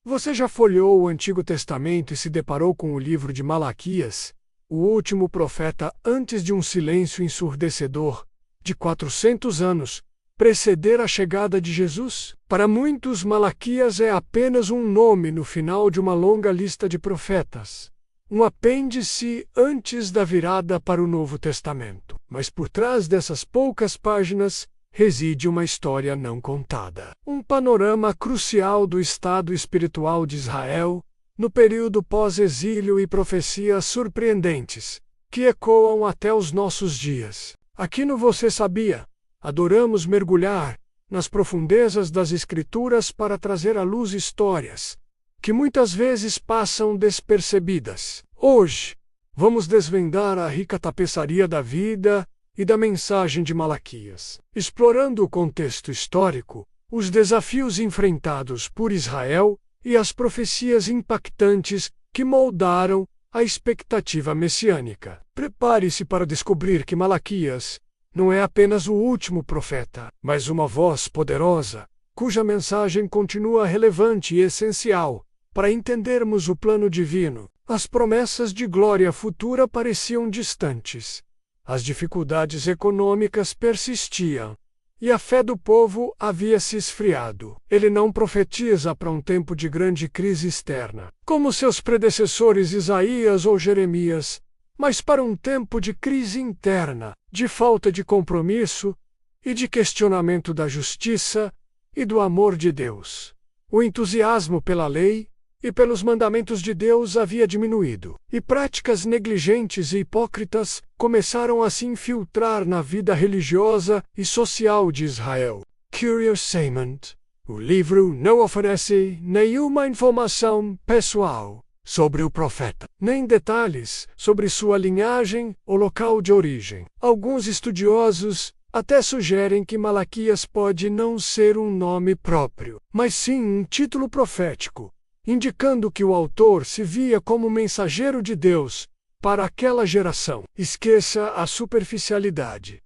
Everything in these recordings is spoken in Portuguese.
Você já folheou o Antigo Testamento e se deparou com o livro de Malaquias, o último profeta antes de um silêncio ensurdecedor, de 400 anos, preceder a chegada de Jesus? Para muitos, Malaquias é apenas um nome no final de uma longa lista de profetas, um apêndice antes da virada para o Novo Testamento. Mas por trás dessas poucas páginas reside uma história não contada. Um panorama crucial do estado espiritual de Israel, no período pós-exílio, e profecias surpreendentes, que ecoam até os nossos dias. Aqui no Você Sabia, adoramos mergulhar nas profundezas das Escrituras para trazer à luz histórias que muitas vezes passam despercebidas. Hoje, vamos desvendar a rica tapeçaria da vida e da mensagem de Malaquias, explorando o contexto histórico, os desafios enfrentados por Israel e as profecias impactantes que moldaram a expectativa messiânica. Prepare-se para descobrir que Malaquias não é apenas o último profeta, mas uma voz poderosa, cuja mensagem continua relevante e essencial para entendermos o plano divino. As promessas de glória futura pareciam distantes. As dificuldades econômicas persistiam, e a fé do povo havia se esfriado. Ele não profetiza para um tempo de grande crise externa, como seus predecessores Isaías ou Jeremias, mas para um tempo de crise interna, de falta de compromisso e de questionamento da justiça e do amor de Deus. O entusiasmo pela lei e pelos mandamentos de Deus havia diminuído, e práticas negligentes e hipócritas começaram a se infiltrar na vida religiosa e social de Israel. Curiosamente, o livro não oferece nenhuma informação pessoal sobre o profeta, nem detalhes sobre sua linhagem ou local de origem. Alguns estudiosos até sugerem que Malaquias pode não ser um nome próprio, mas sim um título profético, indicando que o autor se via como mensageiro de Deus para aquela geração. Esqueça a superficialidade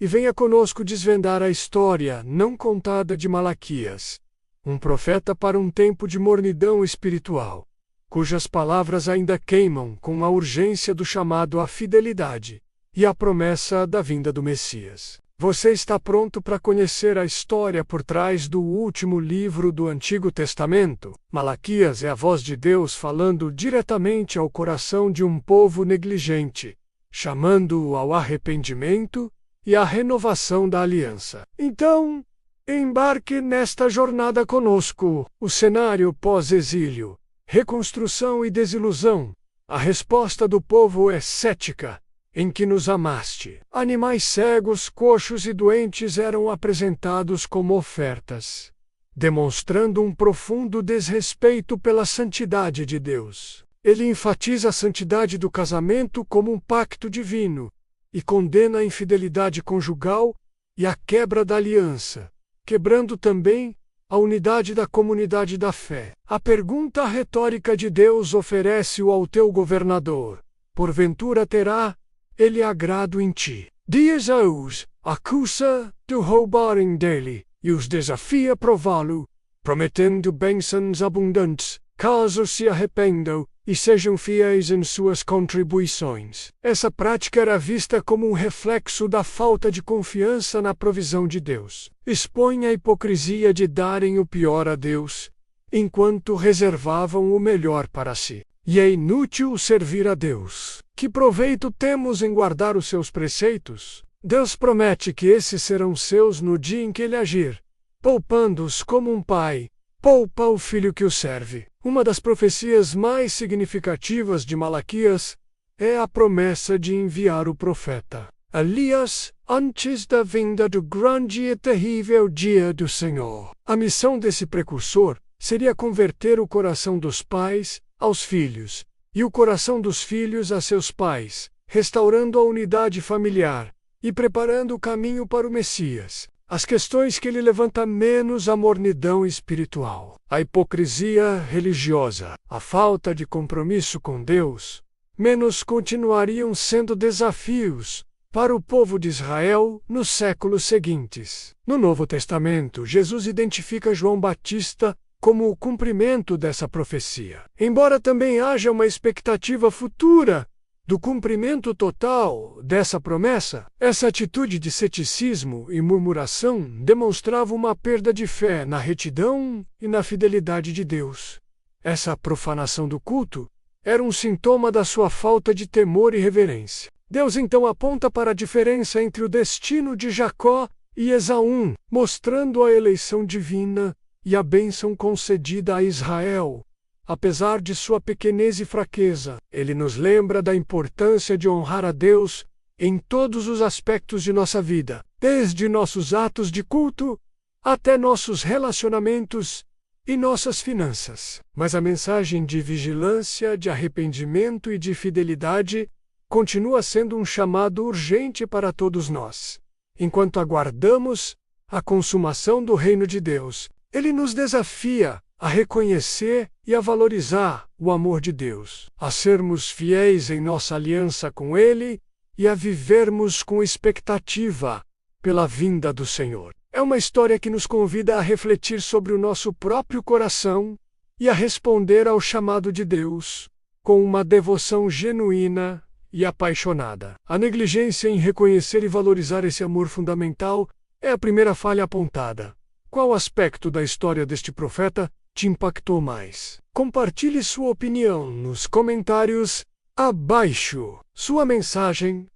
e venha conosco desvendar a história não contada de Malaquias, um profeta para um tempo de mornidão espiritual, cujas palavras ainda queimam com a urgência do chamado à fidelidade e a promessa da vinda do Messias. Você está pronto para conhecer a história por trás do último livro do Antigo Testamento? Malaquias é a voz de Deus falando diretamente ao coração de um povo negligente, chamando-o ao arrependimento e à renovação da aliança. Então, embarque nesta jornada conosco. O cenário pós-exílio, reconstrução e desilusão. A resposta do povo é cética: em que nos amaste. Animais cegos, coxos e doentes eram apresentados como ofertas, demonstrando um profundo desrespeito pela santidade de Deus. Ele enfatiza a santidade do casamento como um pacto divino e condena a infidelidade conjugal e a quebra da aliança, quebrando também a unidade da comunidade da fé. A pergunta retórica de Deus oferece-o ao teu governador: porventura terá ele agrado em ti? Dias-os acusa de roubarem dele e os desafia a prová-lo, prometendo bênçãos abundantes, caso se arrependam e sejam fiéis em suas contribuições. Essa prática era vista como um reflexo da falta de confiança na provisão de Deus. Expõe a hipocrisia de darem o pior a Deus, enquanto reservavam o melhor para si. E é inútil servir a Deus. Que proveito temos em guardar os seus preceitos? Deus promete que esses serão seus no dia em que ele agir, poupando-os como um pai poupa o filho que o serve. Uma das profecias mais significativas de Malaquias é a promessa de enviar o profeta Elias antes da vinda do grande e terrível dia do Senhor. A missão desse precursor seria converter o coração dos pais aos filhos, e o coração dos filhos a seus pais, restaurando a unidade familiar e preparando o caminho para o Messias. As questões que ele levanta: menos a mornidão espiritual, a hipocrisia religiosa, a falta de compromisso com Deus, menos continuariam sendo desafios para o povo de Israel nos séculos seguintes. No Novo Testamento, Jesus identifica João Batista como o cumprimento dessa profecia. Embora também haja uma expectativa futura do cumprimento total dessa promessa, essa atitude de ceticismo e murmuração demonstrava uma perda de fé na retidão e na fidelidade de Deus. Essa profanação do culto era um sintoma da sua falta de temor e reverência. Deus então aponta para a diferença entre o destino de Jacó e Esaú, mostrando a eleição divina e a bênção concedida a Israel. Apesar de sua pequenez e fraqueza, ele nos lembra da importância de honrar a Deus em todos os aspectos de nossa vida, desde nossos atos de culto até nossos relacionamentos e nossas finanças. Mas a mensagem de vigilância, de arrependimento e de fidelidade continua sendo um chamado urgente para todos nós. Enquanto aguardamos a consumação do reino de Deus, ele nos desafia a reconhecer e a valorizar o amor de Deus, a sermos fiéis em nossa aliança com Ele e a vivermos com expectativa pela vinda do Senhor. É uma história que nos convida a refletir sobre o nosso próprio coração e a responder ao chamado de Deus com uma devoção genuína e apaixonada. A negligência em reconhecer e valorizar esse amor fundamental é a primeira falha apontada. Qual aspecto da história deste profeta te impactou mais? Compartilhe sua opinião nos comentários abaixo. Sua mensagem,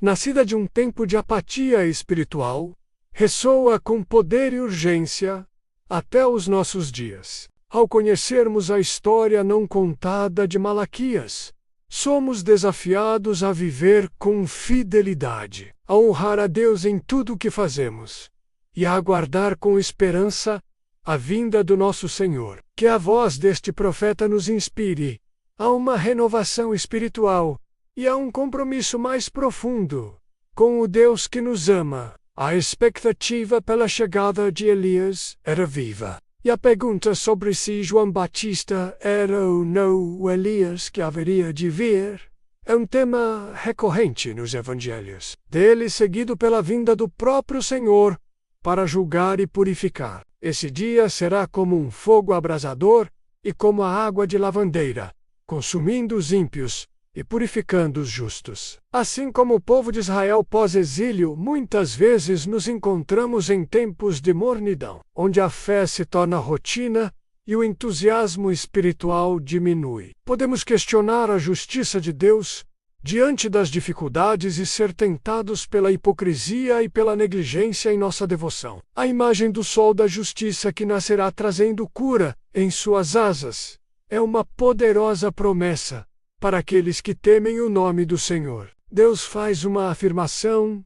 nascida de um tempo de apatia espiritual, ressoa com poder e urgência até os nossos dias. Ao conhecermos a história não contada de Malaquias, somos desafiados a viver com fidelidade, a honrar a Deus em tudo o que fazemos e a aguardar com esperança a vinda do nosso Senhor. Que a voz deste profeta nos inspire a uma renovação espiritual e a um compromisso mais profundo com o Deus que nos ama. A expectativa pela chegada de Elias era viva, e a pergunta sobre se João Batista era ou não o Elias que haveria de vir é um tema recorrente nos evangelhos, dele seguido pela vinda do próprio Senhor para julgar e purificar. Esse dia será como um fogo abrasador e como a água de lavandeira, consumindo os ímpios e purificando os justos. Assim como o povo de Israel pós-exílio, muitas vezes nos encontramos em tempos de mornidão, onde a fé se torna rotina e o entusiasmo espiritual diminui. Podemos questionar a justiça de Deus diante das dificuldades e ser tentados pela hipocrisia e pela negligência em nossa devoção. A imagem do sol da justiça que nascerá trazendo cura em suas asas é uma poderosa promessa para aqueles que temem o nome do Senhor. Deus faz uma afirmação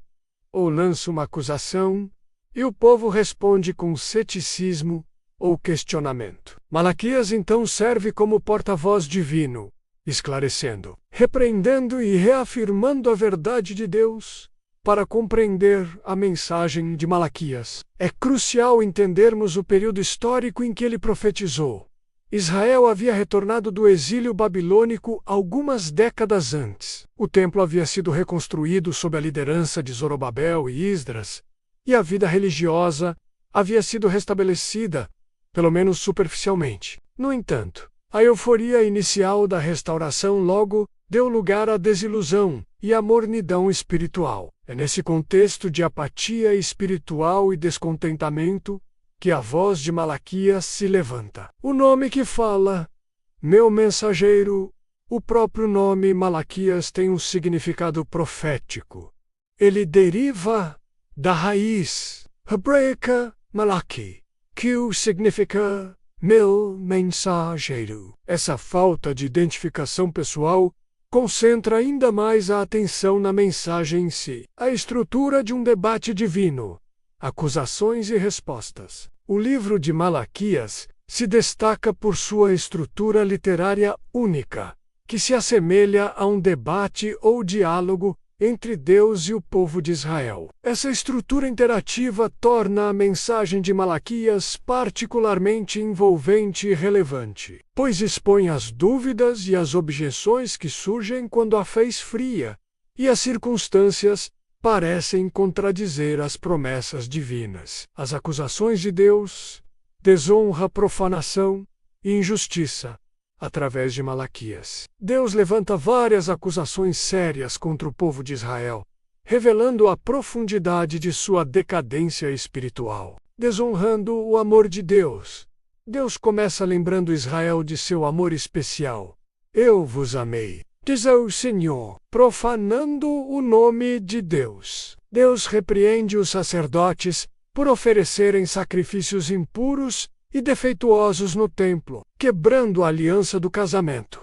ou lança uma acusação, e o povo responde com ceticismo ou questionamento. Malaquias então serve como porta-voz divino, esclarecendo, repreendendo e reafirmando a verdade de Deus. Para compreender a mensagem de Malaquias, é crucial entendermos o período histórico em que ele profetizou. Israel havia retornado do exílio babilônico algumas décadas antes. O templo havia sido reconstruído sob a liderança de Zorobabel e Esdras, e a vida religiosa havia sido restabelecida, pelo menos superficialmente. No entanto, a euforia inicial da restauração logo deu lugar à desilusão e à mornidão espiritual. É nesse contexto de apatia espiritual e descontentamento que a voz de Malaquias se levanta. O nome que fala, meu mensageiro, o próprio nome Malaquias tem um significado profético. Ele deriva da raiz hebraica Malachi, que significa meu mensageiro. Essa falta de identificação pessoal concentra ainda mais a atenção na mensagem em si. A estrutura de um debate divino, acusações e respostas. O livro de Malaquias se destaca por sua estrutura literária única, que se assemelha a um debate ou diálogo entre Deus e o povo de Israel. Essa estrutura interativa torna a mensagem de Malaquias particularmente envolvente e relevante, pois expõe as dúvidas e as objeções que surgem quando a fé esfria e as circunstâncias parecem contradizer as promessas divinas. As acusações de Deus desonra, profanação e injustiça, através de Malaquias. Deus levanta várias acusações sérias contra o povo de Israel, revelando a profundidade de sua decadência espiritual. Desonrando o amor de Deus, Deus começa lembrando Israel de seu amor especial. Eu vos amei, diz o Senhor. Profanando o nome de Deus, Deus repreende os sacerdotes por oferecerem sacrifícios impuros e defeituosos no templo, quebrando a aliança do casamento.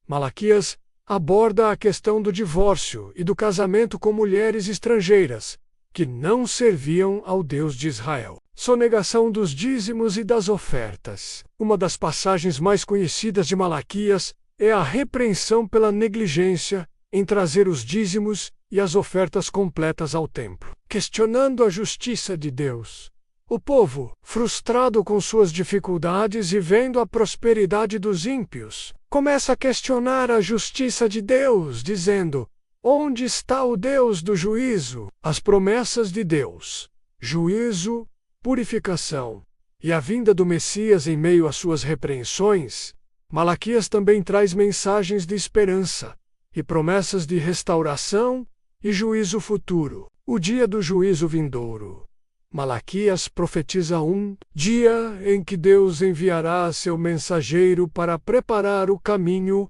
Malaquias aborda a questão do divórcio e do casamento com mulheres estrangeiras, que não serviam ao Deus de Israel. Sonegação dos dízimos e das ofertas. Uma das passagens mais conhecidas de Malaquias é a repreensão pela negligência em trazer os dízimos e as ofertas completas ao templo. Questionando a justiça de Deus, o povo, frustrado com suas dificuldades e vendo a prosperidade dos ímpios, começa a questionar a justiça de Deus, dizendo: onde está o Deus do juízo? As promessas de Deus, juízo, purificação e a vinda do Messias em meio às suas repreensões, Malaquias também traz mensagens de esperança e promessas de restauração e juízo futuro. O dia do juízo vindouro. Malaquias profetiza um dia em que Deus enviará seu mensageiro para preparar o caminho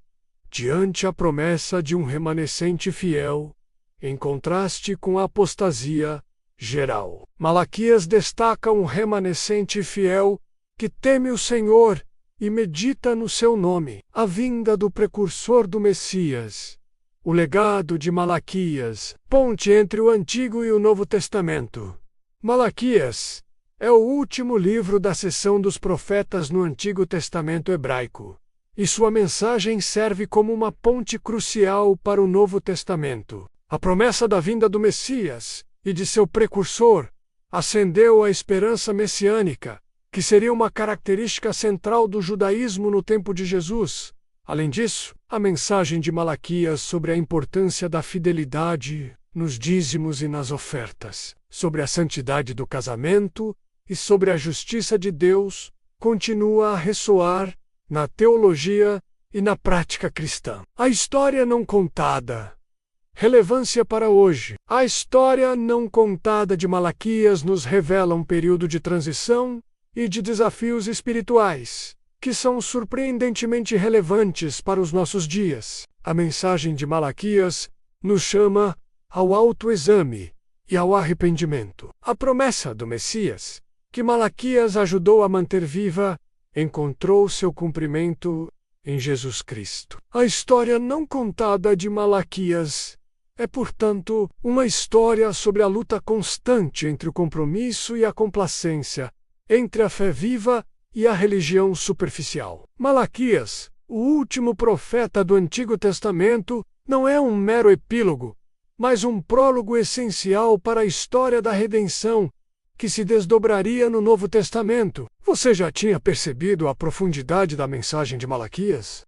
diante a promessa de um remanescente fiel, em contraste com a apostasia geral. Malaquias destaca um remanescente fiel que teme o Senhor e medita no seu nome. A vinda do precursor do Messias. O legado de Malaquias, ponte entre o Antigo e o Novo Testamento. Malaquias é o último livro da seção dos profetas no Antigo Testamento hebraico, e sua mensagem serve como uma ponte crucial para o Novo Testamento. A promessa da vinda do Messias e de seu precursor acendeu a esperança messiânica, que seria uma característica central do judaísmo no tempo de Jesus. Além disso, a mensagem de Malaquias sobre a importância da fidelidade nos dízimos e nas ofertas, sobre a santidade do casamento e sobre a justiça de Deus, continua a ressoar na teologia e na prática cristã. A história não contada. Relevância para hoje. A história não contada de Malaquias nos revela um período de transição e de desafios espirituais, que são surpreendentemente relevantes para os nossos dias. A mensagem de Malaquias nos chama ao autoexame e ao arrependimento. A promessa do Messias, que Malaquias ajudou a manter viva, encontrou seu cumprimento em Jesus Cristo. A história não contada de Malaquias é, portanto, uma história sobre a luta constante entre o compromisso e a complacência, entre a fé viva e a religião superficial. Malaquias, o último profeta do Antigo Testamento, não é um mero epílogo, mas um prólogo essencial para a história da redenção, que se desdobraria no Novo Testamento. Você já tinha percebido a profundidade da mensagem de Malaquias?